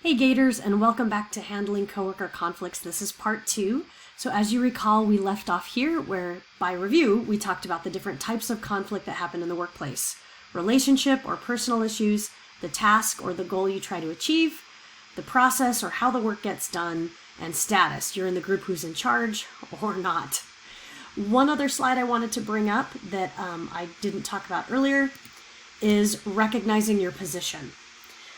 Hey Gators, and welcome back to Handling Coworker Conflicts. This is part 2. So as you recall, we left off here where, by review, we talked about the different types of conflict that happen in the workplace. Relationship or personal issues, the task or the goal you try to achieve, the process or how the work gets done, and status. You're in the group who's in charge or not. One other slide I wanted to bring up that I didn't talk about earlier is recognizing your position.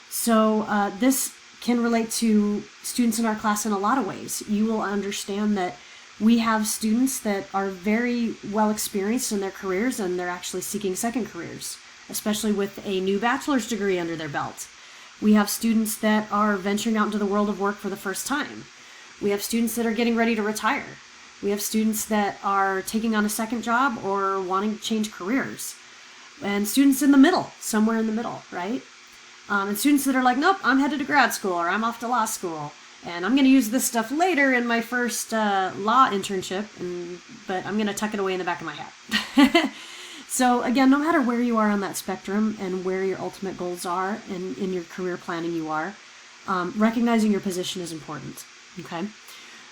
So this can relate to students in our class in a lot of ways. You will understand that we have students that are very well experienced in their careers and they're actually seeking second careers, especially with a new bachelor's degree under their belt. We have students that are venturing out into the world of work for the first time. We have students that are getting ready to retire. We have students that are taking on a second job or wanting to change careers. And students in the middle, somewhere in the middle, right? And students that are like, nope, I'm headed to grad school or I'm off to law school and I'm going to use this stuff later in my first law internship, but I'm going to tuck it away in the back of my head. So again, no matter where you are on that spectrum and where your ultimate goals are and in your career planning you are, recognizing your position is important, okay?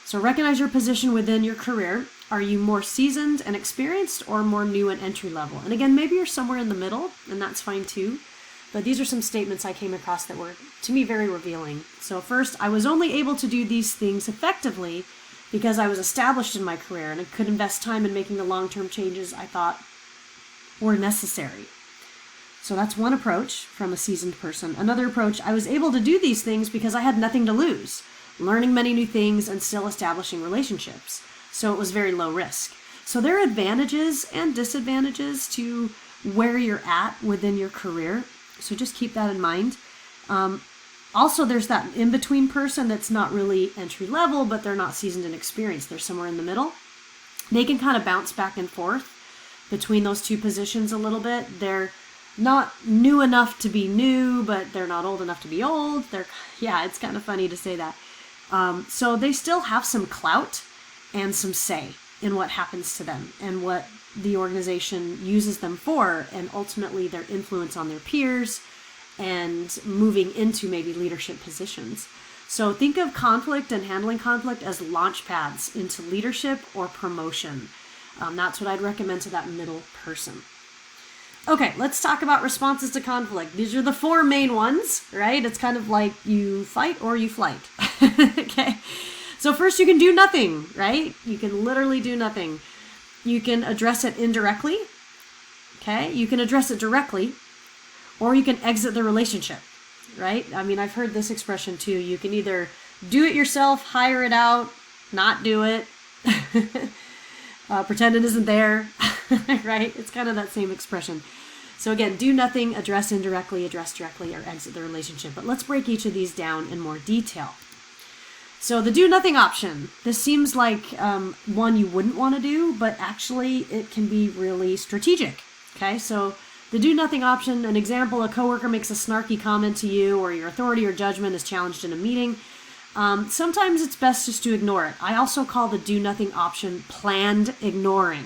So recognize your position within your career. Are you more seasoned and experienced or more new and entry level? And again, maybe you're somewhere in the middle and that's fine too. But these are some statements I came across that were, to me, very revealing. So first, I was only able to do these things effectively because I was established in my career and I could invest time in making the long-term changes I thought were necessary. So that's one approach from a seasoned person. Another approach, I was able to do these things because I had nothing to lose, learning many new things and still establishing relationships. So it was very low risk. So there are advantages and disadvantages to where you're at within your career. So just keep that in mind. Also, there's that in-between person that's not really entry level, but they're not seasoned and experienced. They're somewhere in the middle. They can kind of bounce back and forth between those two positions a little bit. They're not new enough to be new, but they're not old enough to be old. It's kind of funny to say that. So they still have some clout and some say in what happens to them and what the organization uses them for, and ultimately their influence on their peers and moving into maybe leadership positions. So think of conflict and handling conflict as launch pads into leadership or promotion. That's what I'd recommend to that middle person. Okay, let's talk about responses to conflict. These are the 4 main ones, right? It's kind of like you fight or you flight. Okay, so first you can do nothing, right? You can literally do nothing. You can address it indirectly, okay? You can address it directly, or you can exit the relationship, right? I mean, I've heard this expression too. You can either do it yourself, hire it out, not do it, pretend it isn't there, right? It's kind of that same expression. So again, do nothing, address indirectly, address directly, or exit the relationship. But let's break each of these down in more detail. So the do nothing option, this seems like one you wouldn't want to do, but actually it can be really strategic. Okay, so the do nothing option, an example, a coworker makes a snarky comment to you or your authority or judgment is challenged in a meeting. Sometimes it's best just to ignore it. I also call the do nothing option planned ignoring.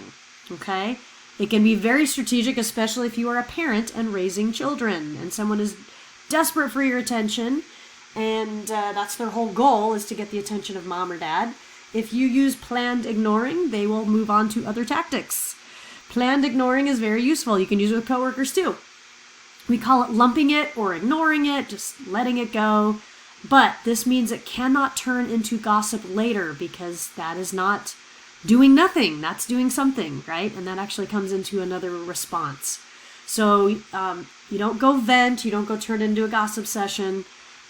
Okay, it can be very strategic, especially if you are a parent and raising children and someone is desperate for your attention. And that's their whole goal, is to get the attention of mom or dad. If you use planned ignoring, they will move on to other tactics. Planned ignoring is very useful. You can use it with coworkers too. We call it lumping it or ignoring it, just letting it go. But this means it cannot turn into gossip later, because that is not doing nothing. That's doing something, right? And that actually comes into another response. So you don't go vent, you don't go turn it into a gossip session.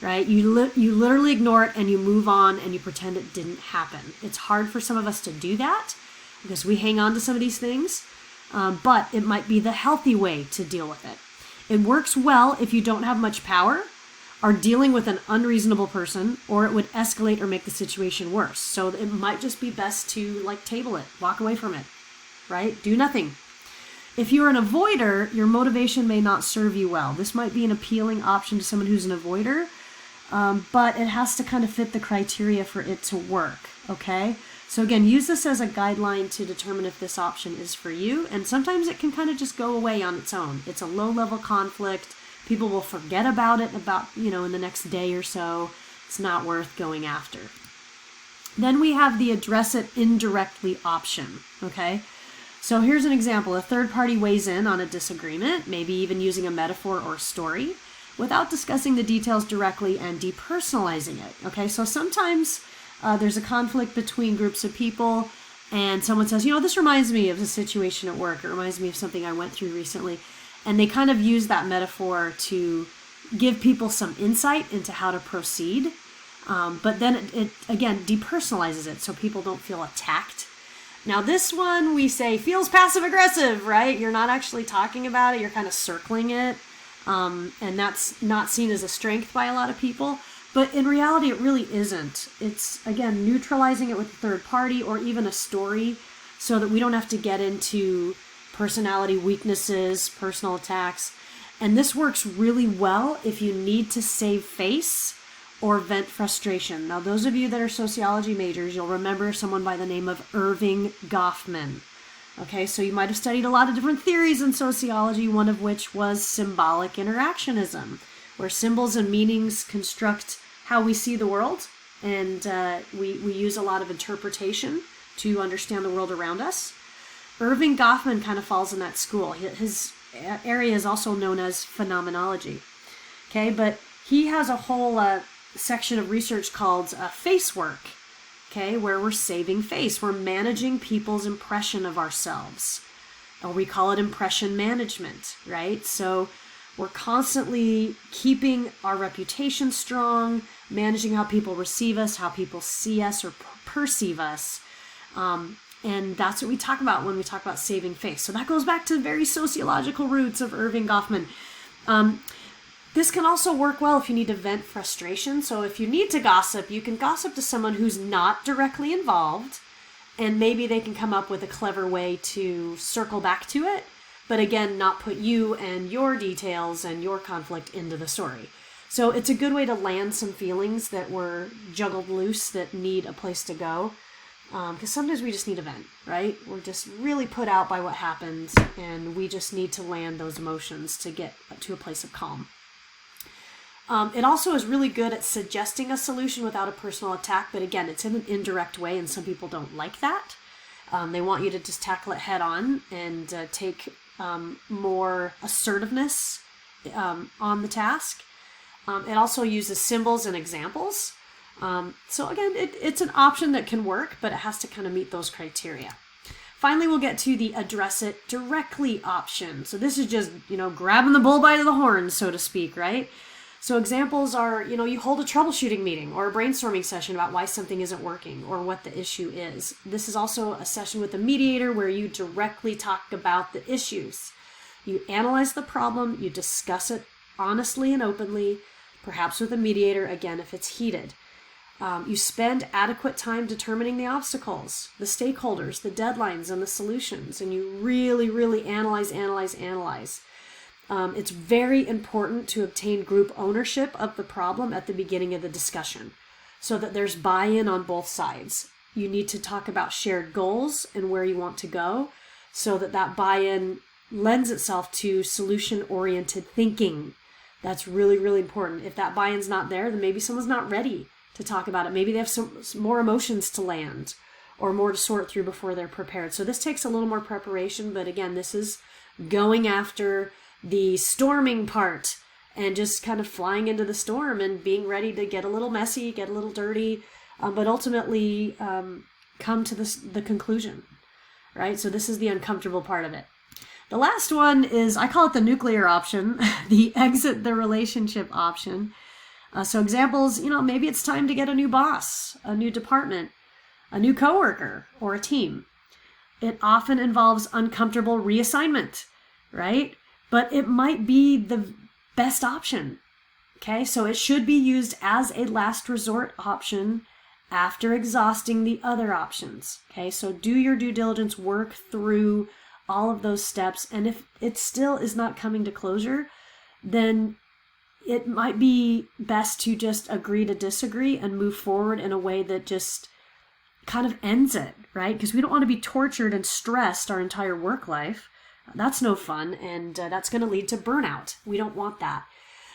Right? You literally ignore it and you move on and you pretend it didn't happen. It's hard for some of us to do that because we hang on to some of these things, but it might be the healthy way to deal with it. It works well if you don't have much power, are dealing with an unreasonable person, or it would escalate or make the situation worse. So it might just be best to table it, walk away from it, right? Do nothing. If you're an avoider, your motivation may not serve you well. This might be an appealing option to someone who's an avoider, but it has to kind of fit the criteria for it to work, okay? So again, use this as a guideline to determine if this option is for you, and sometimes it can kind of just go away on its own. It's a low-level conflict. People will forget about it in the next day or so. It's not worth going after. Then we have the address it indirectly option, okay? So here's an example. A third party weighs in on a disagreement, maybe even using a metaphor or a story, without discussing the details directly and depersonalizing it, okay? So sometimes there's a conflict between groups of people and someone says, this reminds me of a situation at work. It reminds me of something I went through recently. And they kind of use that metaphor to give people some insight into how to proceed. But then it again, depersonalizes it so people don't feel attacked. Now this one we say feels passive aggressive, right? You're not actually talking about it. You're kind of circling it. And that's not seen as a strength by a lot of people. But in reality, it really isn't. It's, again, neutralizing it with a third party or even a story so that we don't have to get into personality weaknesses, personal attacks. And this works really well if you need to save face or vent frustration. Now, those of you that are sociology majors, you'll remember someone by the name of Irving Goffman. Okay, so you might have studied a lot of different theories in sociology, one of which was symbolic interactionism, where symbols and meanings construct how we see the world, and we use a lot of interpretation to understand the world around us. Irving Goffman kind of falls in that school. His area is also known as phenomenology. Okay, but he has a whole section of research called face work, okay, where we're saving face. We're managing people's impression of ourselves. Or we call it impression management, right? So we're constantly keeping our reputation strong, managing how people receive us, how people see us or perceive us. And that's what we talk about when we talk about saving face. So that goes back to the very sociological roots of Irving Goffman. This can also work well if you need to vent frustration. So if you need to gossip, you can gossip to someone who's not directly involved, and maybe they can come up with a clever way to circle back to it, but again, not put you and your details and your conflict into the story. So it's a good way to land some feelings that were juggled loose that need a place to go. Because sometimes we just need a vent, right? We're just really put out by what happened, and we just need to land those emotions to get to a place of calm. It also is really good at suggesting a solution without a personal attack, but again, it's in an indirect way, and some people don't like that. They want you to just tackle it head on and take more assertiveness on the task. It also uses symbols and examples. So again, it's an option that can work, but it has to kind of meet those criteria. Finally, we'll get to the address it directly option. So this is just, grabbing the bull by the horns, so to speak, right? So examples are, you hold a troubleshooting meeting or a brainstorming session about why something isn't working or what the issue is. This is also a session with a mediator where you directly talk about the issues. You analyze the problem, you discuss it honestly and openly, perhaps with a mediator, again, if it's heated. You spend adequate time determining the obstacles, the stakeholders, the deadlines, and the solutions, and you really, really analyze. It's very important to obtain group ownership of the problem at the beginning of the discussion so that there's buy-in on both sides. You need to talk about shared goals and where you want to go so that buy-in lends itself to solution-oriented thinking. That's really, really important. If that buy-in's not there, then maybe someone's not ready to talk about it. Maybe they have some more emotions to land or more to sort through before they're prepared. So this takes a little more preparation, but again, this is going after the storming part and just kind of flying into the storm and being ready to get a little messy, get a little dirty, but ultimately come to the conclusion, right? So this is the uncomfortable part of it. The last one is, I call it the nuclear option, the exit the relationship option. So examples, maybe it's time to get a new boss, a new department, a new coworker, or a team. It often involves uncomfortable reassignment, right? But it might be the best option, okay? So it should be used as a last resort option after exhausting the other options, okay? So do your due diligence, work through all of those steps, and if it still is not coming to closure, then it might be best to just agree to disagree and move forward in a way that just kind of ends it, right? Because we don't want to be tortured and stressed our entire work life. That's no fun, and that's going to lead to burnout. We don't want that.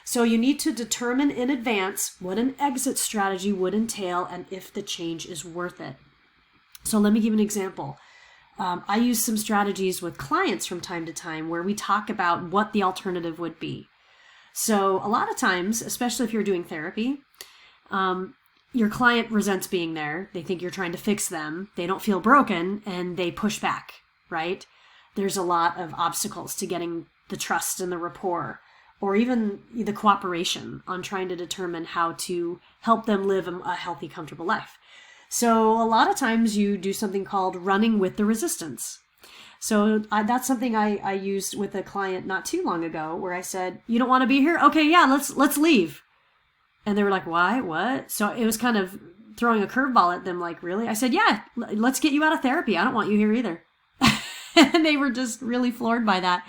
So you need to determine in advance what an exit strategy would entail and if the change is worth it. So let me give an example. I use some strategies with clients from time to time where we talk about what the alternative would be. So a lot of times, especially if you're doing therapy, your client resents being there. They think you're trying to fix them. They don't feel broken and they push back, right? There's a lot of obstacles to getting the trust and the rapport, or even the cooperation on trying to determine how to help them live a healthy, comfortable life. So a lot of times you do something called running with the resistance. So that's something I used with a client not too long ago where I said, you don't want to be here? Okay, yeah, let's leave. And they were like, why? What? So it was kind of throwing a curveball at them, like, really? I said, yeah, let's get you out of therapy. I don't want you here either. And they were just really floored by that.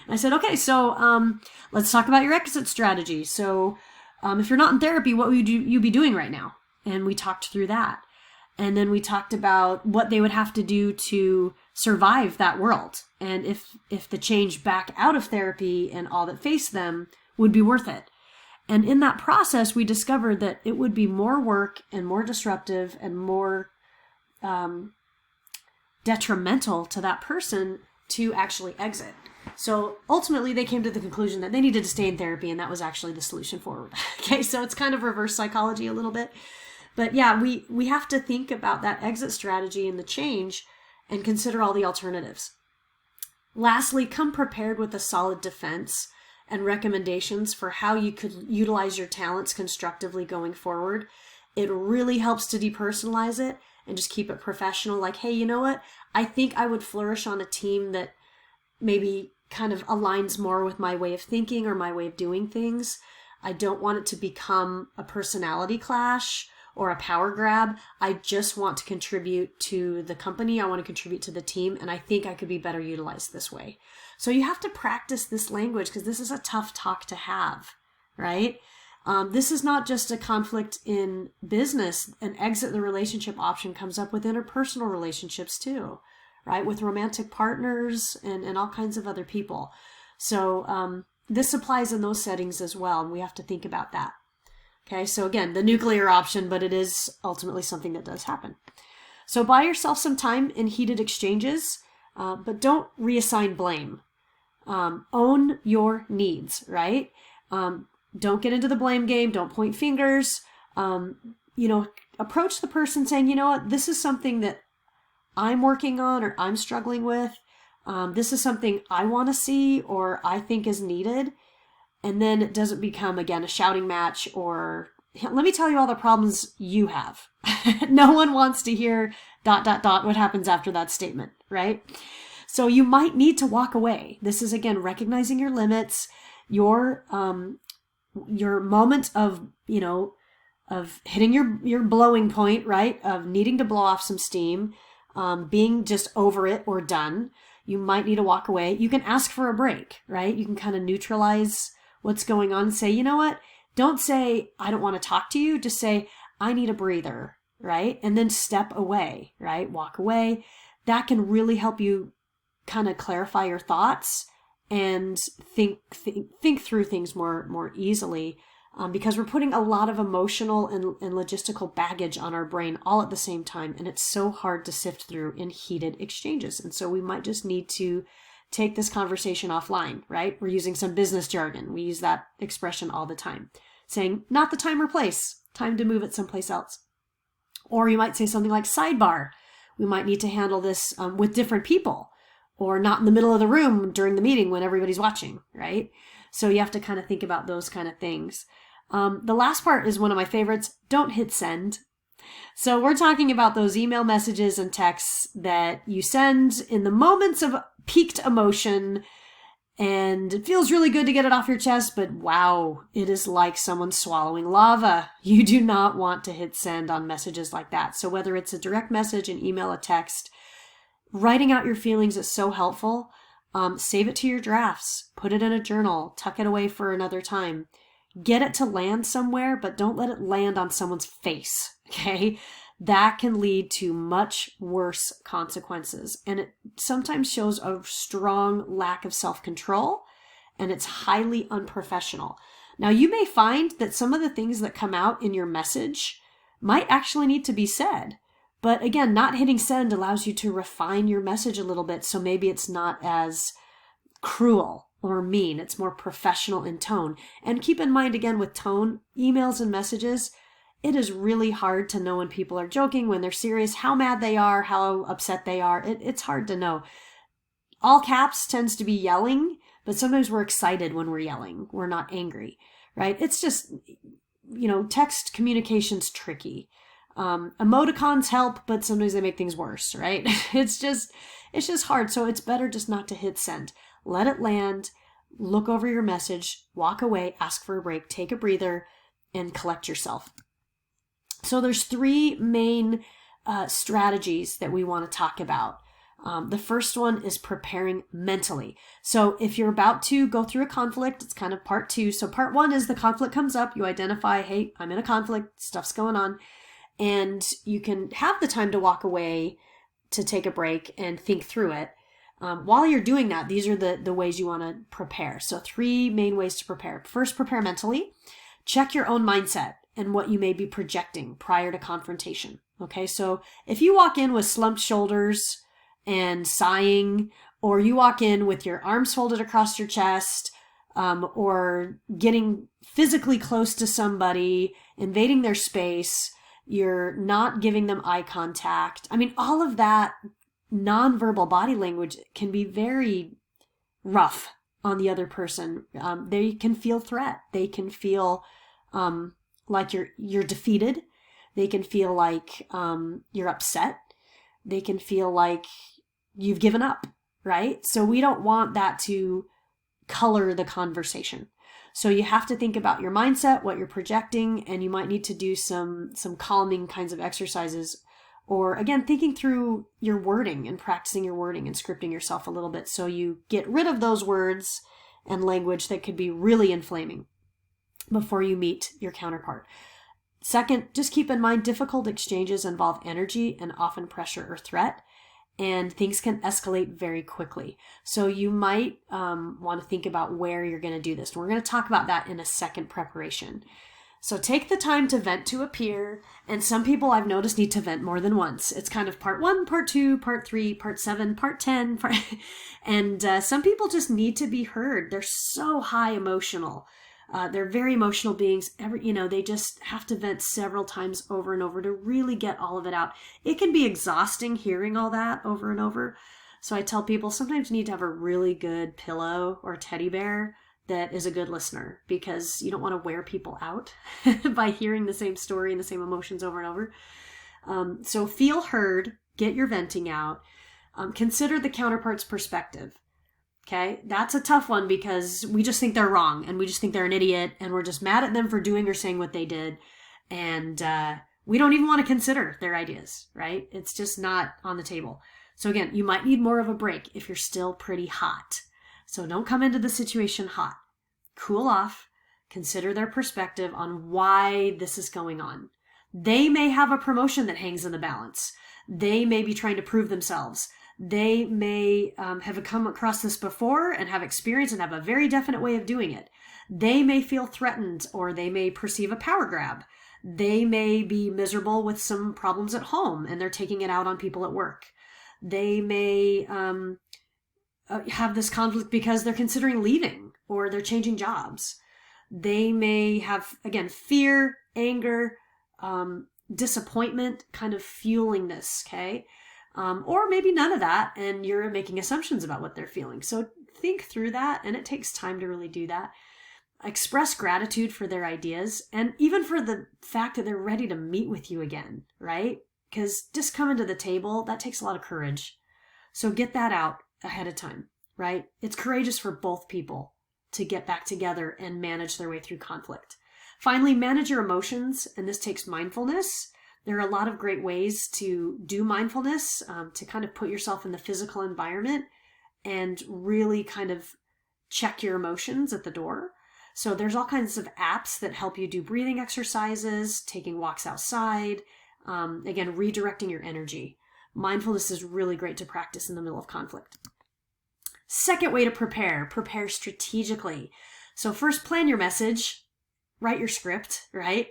And I said, okay, so let's talk about your exit strategy. So if you're not in therapy, what would you be doing right now? And we talked through that. And then we talked about what they would have to do to survive that world. And if the change back out of therapy and all that faced them would be worth it. And in that process, we discovered that it would be more work and more disruptive and more detrimental to that person to actually exit. So ultimately, they came to the conclusion that they needed to stay in therapy, and that was actually the solution forward. Okay, so it's kind of reverse psychology a little bit. But yeah, we have to think about that exit strategy and the change and consider all the alternatives. Lastly, come prepared with a solid defense and recommendations for how you could utilize your talents constructively going forward. It really helps to depersonalize it and just keep it professional. Like, hey, you know what? I think I would flourish on a team that maybe kind of aligns more with my way of thinking or my way of doing things. I don't want it to become a personality clash or a power grab. I just want to contribute to the company. I want to contribute to the team. And I think I could be better utilized this way. So you have to practice this language because this is a tough talk to have, right? This is not just a conflict in business. An exit the relationship option comes up with interpersonal relationships too, right? With romantic partners and all kinds of other people. So this applies in those settings as well. And we have to think about that. Okay, so again, the nuclear option, but it is ultimately something that does happen. So buy yourself some time in heated exchanges, but don't reassign blame. Own your needs, right? Don't get into the blame game. Don't point fingers. Approach the person saying, you know what, this is something that I'm working on or I'm struggling with. This is something I want to see or I think is needed. And then it doesn't become, again, a shouting match or, let me tell you all the problems you have. No one wants to hear ... what happens after that statement, right? So you might need to walk away. This is, again, recognizing your limits, your moment of hitting your blowing point, right? Of needing to blow off some steam, being just over it or done. You might need to walk away. You can ask for a break, right? You can kind of neutralize what's going on and say, you know what? Don't say, I don't want to talk to you. Just say, I need a breather, right? And then step away, right? Walk away. That can really help you kind of clarify your thoughts and think through things more easily because we're putting a lot of emotional and logistical baggage on our brain all at the same time. And it's so hard to sift through in heated exchanges. And so we might just need to take this conversation offline, right? We're using some business jargon. We use that expression all the time, saying not the time or place, time to move it someplace else. Or you might say something like sidebar. We might need to handle this with different people or not in the middle of the room during the meeting when everybody's watching, right? So you have to kind of think about those kind of things. The last part is one of my favorites. Don't hit send. So we're talking about those email messages and texts that you send in the moments of peaked emotion, and it feels really good to get it off your chest, but wow, it is like someone swallowing lava. You do not want to hit send on messages like that. So whether it's a direct message, an email, a text, writing out your feelings is so helpful. Save it to your drafts, put it in a journal, tuck it away for another time. Get it to land somewhere, but don't let it land on someone's face, okay? That can lead to much worse consequences. And it sometimes shows a strong lack of self-control, and it's highly unprofessional. Now, you may find that some of the things that come out in your message might actually need to be said. But again, not hitting send allows you to refine your message a little bit. So maybe it's not as cruel or mean. It's more professional in tone. And keep in mind, again, with tone, emails and messages, it is really hard to know when people are joking, when they're serious, how mad they are, how upset they are. It's hard to know. All caps tends to be yelling, but sometimes we're excited when we're yelling. We're not angry, right? It's just, text communication's tricky. Emoticons help, but sometimes they make things worse, right? It's just hard. So it's better just not to hit send. Let it land, look over your message, walk away, ask for a break, take a breather, and collect yourself. So there's 3 main strategies that we want to talk about. The first one is preparing mentally. So if you're about to go through a conflict, it's kind of part 2. So part 1 is the conflict comes up, you identify, hey, I'm in a conflict, stuff's going on, and you can have the time to walk away, to take a break and think through it. While you're doing that, these are the ways you want to prepare. So 3 main ways to prepare. First, prepare mentally. Check your own mindset and what you may be projecting prior to confrontation. Okay, so if you walk in with slumped shoulders and sighing, or you walk in with your arms folded across your chest, or getting physically close to somebody, invading their space, you're not giving them eye contact. I mean, all of that nonverbal body language can be very rough on the other person. They can feel threat. They can feel like you're defeated. They can feel like you're upset. They can feel like you've given up, right? So we don't want that to color the conversation. So you have to think about your mindset, what you're projecting, and you might need to do some calming kinds of exercises, or again, thinking through your wording and practicing your wording and scripting yourself a little bit so you get rid of those words and language that could be really inflaming before you meet your counterpart. Second, just keep in mind difficult exchanges involve energy and often pressure or threat, and things can escalate very quickly. So you might want to think about where you're going to do this. And we're going to talk about that in a second preparation. So take the time to vent to a peer, and some people I've noticed need to vent more than once. It's kind of part 1, part 2, part 3, part 7, part 10, and some people just need to be heard. They're so high emotional. They're very emotional beings. They just have to vent several times over and over to really get all of it out. It can be exhausting hearing all that over and over. So I tell people sometimes you need to have a really good pillow or teddy bear that is a good listener, because you don't want to wear people out by hearing the same story and the same emotions over and over. So feel heard, get your venting out, consider the counterpart's perspective. Okay, that's a tough one because we just think they're wrong and we just think they're an idiot and we're just mad at them for doing or saying what they did. And we don't even want to consider their ideas, right? It's just not on the table. So again, you might need more of a break if you're still pretty hot. So don't come into the situation hot. Cool off, consider their perspective on why this is going on. They may have a promotion that hangs in the balance. They may be trying to prove themselves. They may have come across this before and have experience and have a very definite way of doing it. They may feel threatened, or they may perceive a power grab. They may be miserable with some problems at home and they're taking it out on people at work. They may have this conflict because they're considering leaving or they're changing jobs. They may have, again, fear, anger, disappointment kind of fueling this, okay? Or maybe none of that, and you're making assumptions about what they're feeling. So think through that, and it takes time to really do that. Express gratitude for their ideas, and even for the fact that they're ready to meet with you again, right? Because just coming to the table, that takes a lot of courage. So get that out ahead of time, right? It's courageous for both people to get back together and manage their way through conflict. Finally, manage your emotions, and this takes mindfulness. There are a lot of great ways to do mindfulness, to kind of put yourself in the physical environment and really kind of check your emotions at the door. So there's all kinds of apps that help you do breathing exercises, taking walks outside, again, redirecting your energy. Mindfulness is really great to practice in the middle of conflict. Second way to prepare strategically. So first, plan your message. write your script, right?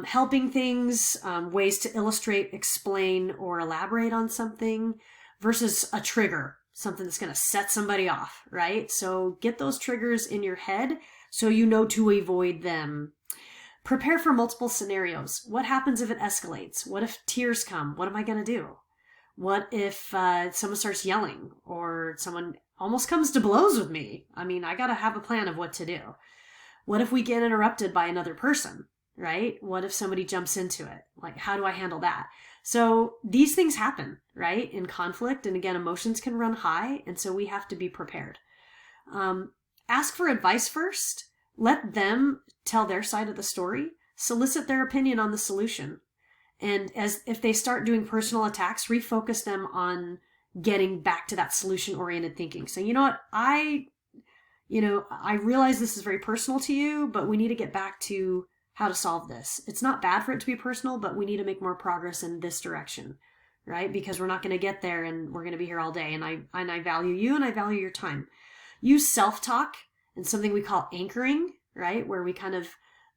Helping things, ways to illustrate, explain, or elaborate on something versus a trigger, something that's going to set somebody off, right? So get those triggers in your head so you know to avoid them. Prepare for multiple scenarios. What happens if it escalates? What if tears come? What am I going to do? What if someone starts yelling or someone almost comes to blows with me? I mean, I got to have a plan of what to do. What if we get interrupted by another person, right? What if somebody jumps into it? Like, how do I handle that? So these things happen, right? In conflict. And again, emotions can run high. And so we have to be prepared. Ask for advice first. Let them tell their side of the story. Solicit their opinion on the solution. And if they start doing personal attacks, refocus them on getting back to that solution-oriented thinking. So, you know what? I realize this is very personal to you, but we need to get back to how to solve this. It's not bad for it to be personal, but we need to make more progress in this direction, right? Because we're not going to get there and we're going to be here all day. And I value you and I value your time. Use self-talk and something we call anchoring, right? Where we kind of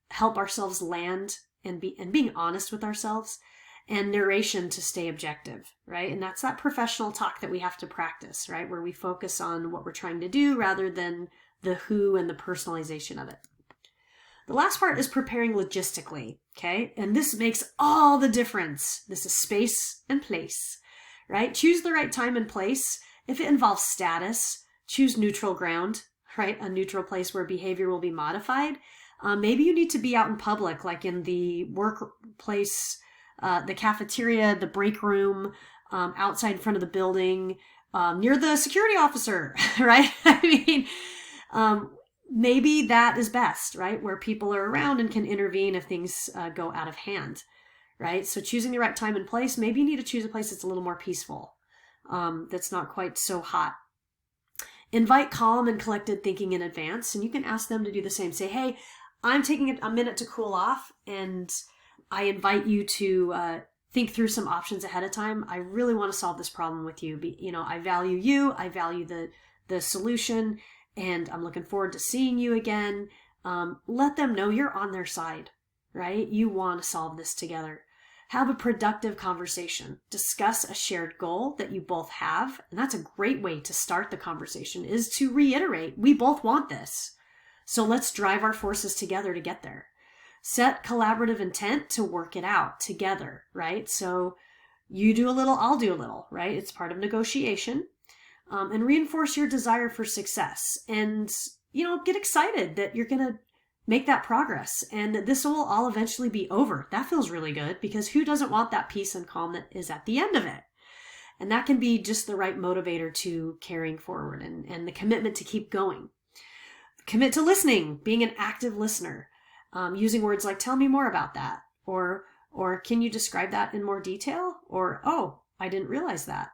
help ourselves land and being honest with ourselves, and narration to stay objective, right? And that's that professional talk that we have to practice, right? Where we focus on what we're trying to do rather than the who and the personalization of it. The last part is preparing logistically, okay? And this makes all the difference. This is space and place, right? Choose the right time and place. If it involves status, choose neutral ground, right? A neutral place where behavior will be modified. Maybe you need to be out in public, like in the workplace, the cafeteria, the break room, outside in front of the building, near the security officer, right? I mean, maybe that is best, right? Where people are around and can intervene if things go out of hand, right? So choosing the right time and place, maybe you need to choose a place that's a little more peaceful, that's not quite so hot. Invite calm and collected thinking in advance, and you can ask them to do the same. Say, hey, I'm taking a minute to cool off, and I invite you to think through some options ahead of time. I really want to solve this problem with you. I value you. I value the solution, and I'm looking forward to seeing you again. Let them know you're on their side, right? You want to solve this together. Have a productive conversation. Discuss a shared goal that you both have. And that's a great way to start the conversation, is to reiterate, we both want this. So let's drive our forces together to get there. Set collaborative intent to work it out together, right? So you do a little, I'll do a little, right? It's part of negotiation. And reinforce your desire for success. And, get excited that you're going to make that progress and that this will all eventually be over. That feels really good, because who doesn't want that peace and calm that is at the end of it? And that can be just the right motivator to carrying forward and the commitment to keep going. Commit to listening, being an active listener, using words like, tell me more about that. Or can you describe that in more detail? Or, oh, I didn't realize that.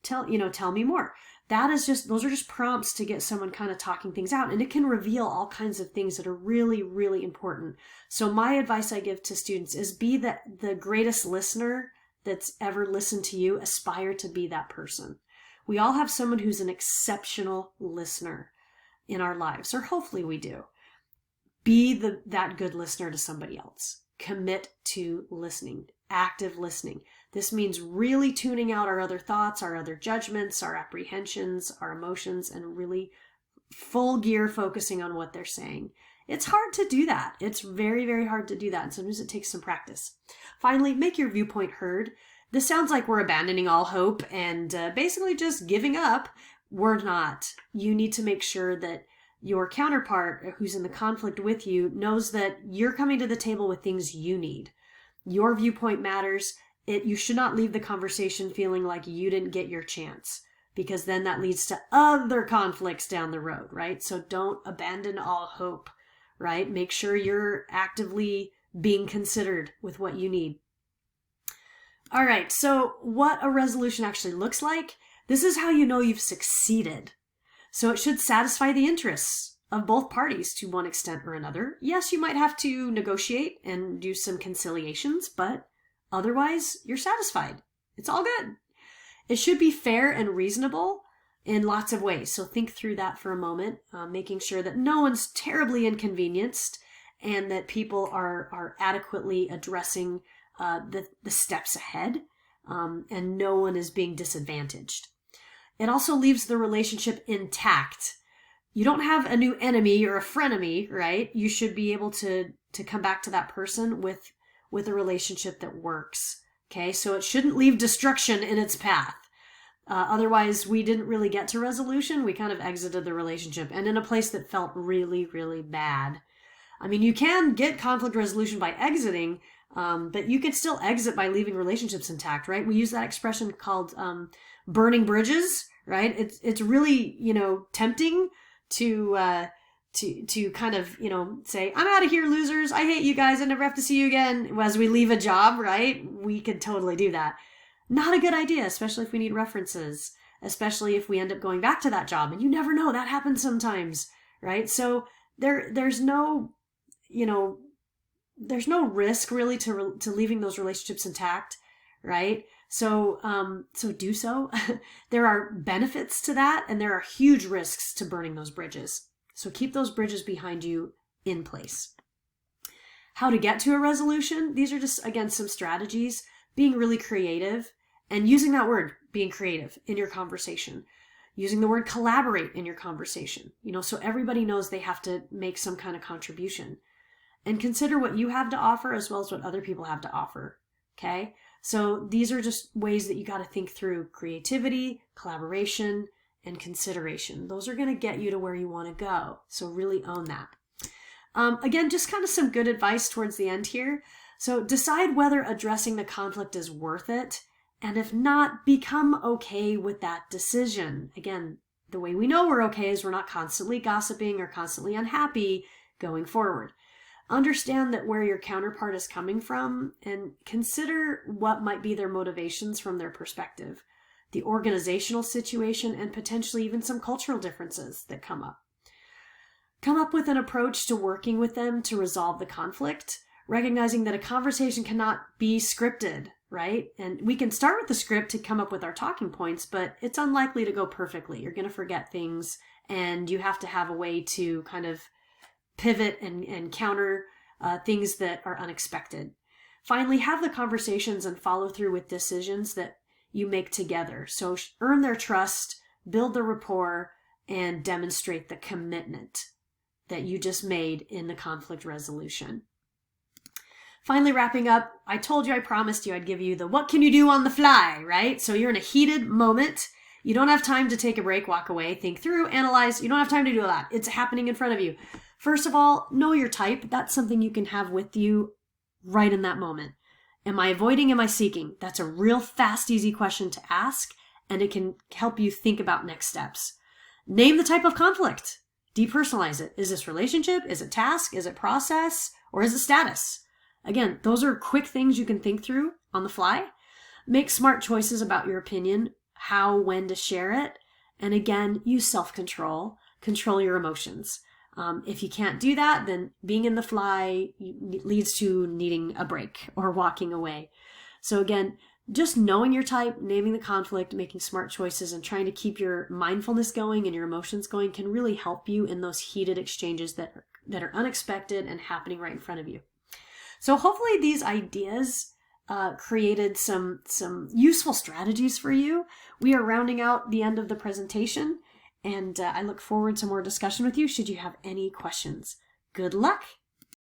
Tell me more. Those are just prompts to get someone kind of talking things out, and it can reveal all kinds of things that are really, really important. So my advice I give to students is be the greatest listener that's ever listened to you. Aspire to be that person. We all have someone who's an exceptional listener in our lives, or hopefully we do. Be that good listener to somebody else. Commit to listening, active listening. This means really tuning out our other thoughts, our other judgments, our apprehensions, our emotions, and really full gear focusing on what they're saying. It's hard to do that. It's very, very hard to do that. And sometimes it takes some practice. Finally, make your viewpoint heard. This sounds like we're abandoning all hope and basically just giving up. We're not. You need to make sure that your counterpart who's in the conflict with you knows that you're coming to the table with things you need. Your viewpoint matters. You should not leave the conversation feeling like you didn't get your chance, because then that leads to other conflicts down the road, right? So don't abandon all hope, right? Make sure you're actively being considered with what you need. All right, so what a resolution actually looks like. This is how you know you've succeeded. So it should satisfy the interests of both parties to one extent or another. Yes, you might have to negotiate and do some conciliations, but otherwise, you're satisfied. It's all good. It should be fair and reasonable in lots of ways. So think through that for a moment, making sure that no one's terribly inconvenienced and that people are adequately addressing the steps ahead, and no one is being disadvantaged. It also leaves the relationship intact. You don't have a new enemy or a frenemy, right? You should be able to come back to that person with a relationship that works. Okay, so it shouldn't leave destruction in its path. Otherwise, we didn't really get to resolution. We kind of exited the relationship, and in a place that felt really, really bad. I mean, you can get conflict resolution by exiting, but you can still exit by leaving relationships intact, right? We use that expression called burning bridges, right? It's really, tempting to kind of, say, I'm out of here, losers. I hate you guys. I never have to see you again. As we leave a job, right? We could totally do that. Not a good idea, especially if we need references, especially if we end up going back to that job. And you never know, that happens sometimes, right? So there's no risk really to leaving those relationships intact, right? So do so. There are benefits to that, and there are huge risks to burning those bridges. So keep those bridges behind you in place. How to get to a resolution? These are just, again, some strategies. Being really creative and using that word, being creative, in your conversation. Using the word collaborate in your conversation, so everybody knows they have to make some kind of contribution. And consider what you have to offer as well as what other people have to offer. Okay? So these are just ways that you got to think through: creativity, collaboration, and consideration. Those are going to get you to where you want to go. So really own that. Again, just kind of some good advice towards the end here. So decide whether addressing the conflict is worth it. And if not, become okay with that decision. Again, the way we know we're okay is we're not constantly gossiping or constantly unhappy going forward. Understand that where your counterpart is coming from, and consider what might be their motivations from their perspective, the organizational situation, and potentially even some cultural differences that come up. Come up with an approach to working with them to resolve the conflict, recognizing that a conversation cannot be scripted, right? And we can start with the script to come up with our talking points, but it's unlikely to go perfectly. You're going to forget things, and you have to have a way to kind of pivot and counter things that are unexpected. Finally, have the conversations and follow through with decisions that you make together. So earn their trust, build the rapport, and demonstrate the commitment that you just made in the conflict resolution. Finally, wrapping up, I told you, I promised you I'd give you the what can you do on the fly, right? So you're in a heated moment. You don't have time to take a break, walk away, think through, analyze. You don't have time to do all that. It's happening in front of you. First of all, know your type. That's something you can have with you right in that moment. Am I avoiding? Am I seeking? That's a real fast, easy question to ask, and it can help you think about next steps. Name the type of conflict. Depersonalize it. Is this relationship? Is it task? Is it process? Or is it status? Again, those are quick things you can think through on the fly. Make smart choices about your opinion, how, when to share it. And again, use self-control. Control your emotions. If you can't do that, then being in the fly leads to needing a break or walking away. So again, just knowing your type, naming the conflict, making smart choices, and trying to keep your mindfulness going and your emotions going can really help you in those heated exchanges that are unexpected and happening right in front of you. So hopefully these ideas created some useful strategies for you. We are rounding out the end of the presentation, and I look forward to more discussion with you should you have any questions. Good luck